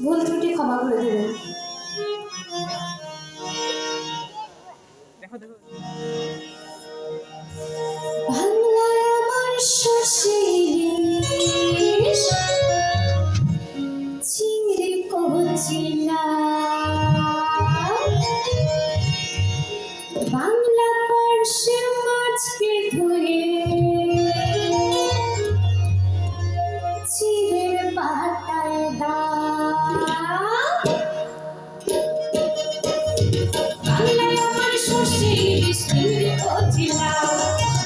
ভুল ত্রুটি ক্ষমা করে দেবেন। বাংলায় আমার শশীষ চিংড়ি কচিলা, বাংলা পার্শ্বে মাছকে ধুয়ে চিড়ের পাতায় দাও। বাংলায় আমার শশীষ চিংড়ি কচিলা,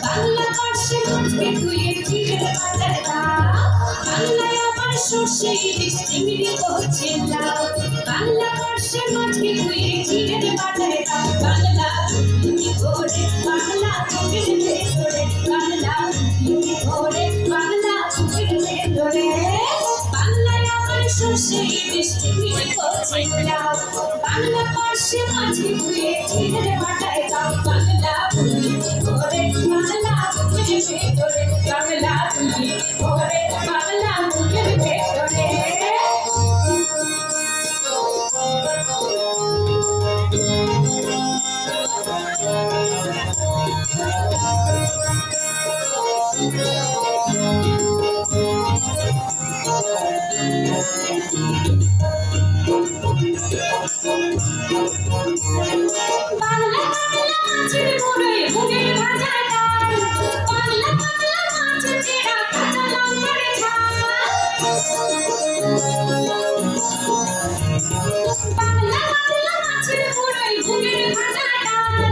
বাংলা পার্শ্বে মাছকে ধুয়ে চিড়ের পাতায় দাও। বাংলায় আমার শশীষ চিংড়ি কচিলা, বাংলা পার্শ্বে মাছকে ধুয়ে চিড়ের পাতায় দাও। বাংলা তুমি করে বাংলা বুকের ভেতরে, বাংলা তুমি করে বাংলা বুকের ভেতরে। বাংলায় আমার শশীষ চিংড়ি কচিলা, বাংলা পার্শ্বে মাছকে ধুয়ে চিড়ের পাতায় দাও। বাংলা তুমি করে বাংলা বুকের ভেতরে, বাংলা তুমি করে বাংলা বুকের ভেতরে। বাংলা বাংলা মাছের মুড়োয় মুগের ভাজা ডাল, বাংলা বাংলা মাছের চেরা কাঁচা লঙ্কার ঝাল। বাংলা বাংলা মাছের মুড়োয় মুগের ভাজা ডাল,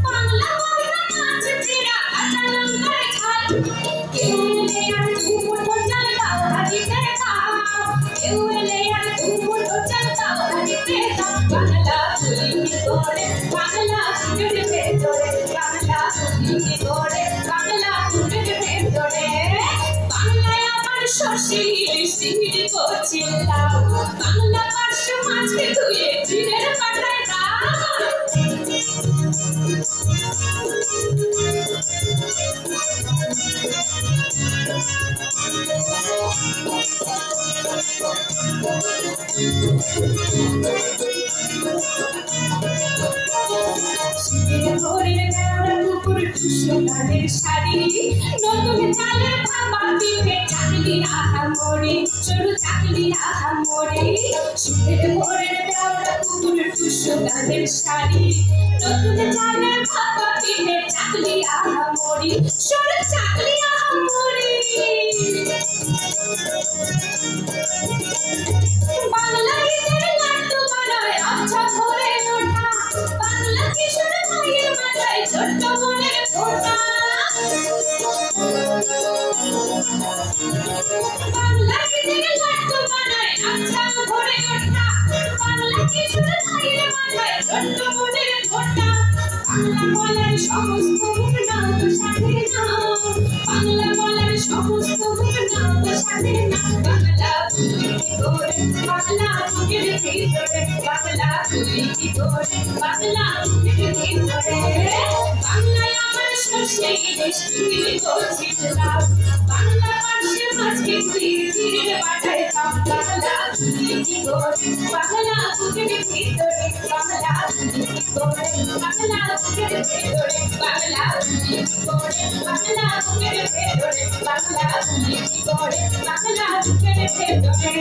বাংলা বাংলা মাছের চেরা কাঁচা লঙ্কার ঝাল। কেউ এলে আর দু মুঠো চাল দাও হাঁড়িতে দাও, কেউ এলে আর দু মুঠো চাল দাও হাঁড়িতে দাও। বাংলা তুমি করে বাংলা বুকের ভেতরে, বাংলা তুমি করে বাংলা বুকের ভেতরে। বাংলায় আমার শশীষ চিংড়ি কচিলা, বাংলা পার্শ্বে মাছকে ধুয়ে চিড়ের পাতায় দাও। শীতের ভোরের বেলা দুপুর সোনাদের শাড়ি, নতুন চালের ভাপা পিঠে চাকলি আহামরি, সরু চাকলি আহামরি। শীতের ভোরের বেলা দুপুর সোনাদের শাড়ি, নতুন চালের ভাপা পিঠে চাকলি আহামরি, সরু চাকলি আহামরি। বাংলা গীতের লাড্ডু বানায় আচ্ছা ধরে ওঠা, বাংলা কিশোর মায়ের মাথায় ছোট্ট মনের ফোঁটা। বাংলা গীতের লাড্ডু বানায় আচ্ছা ধরে ওঠা, বাংলা কিশোর মায়ের মাথায় ছোট্ট মনের ফোঁটা। বাংলা বলার সমস্ত মুখ নাও সাথে নাও, বাংলা বলার সমস্ত মুখ নাও সাথে নাও। বাংলা তুমি করে বাংলা বুকের ভিতরে, বাংলা তুমি করে বাংলা বুকের ভিতরে। বাংলায় আমার শশীষ চিংড়ি কচিলা, বাংলা পার্শ্বে মাছকে ধুয়ে চিড়ের পাতায় দাও। বাংলা তুমি করে বাংলা বুকের ভিতরে, বাংলা তুমি করে বাংলা বুকের ভেতরে, বাংলা তুমি করে বাংলা বুকের ভেতরে, বাংলা তুমি করে বাংলা বুকের ভেতরে।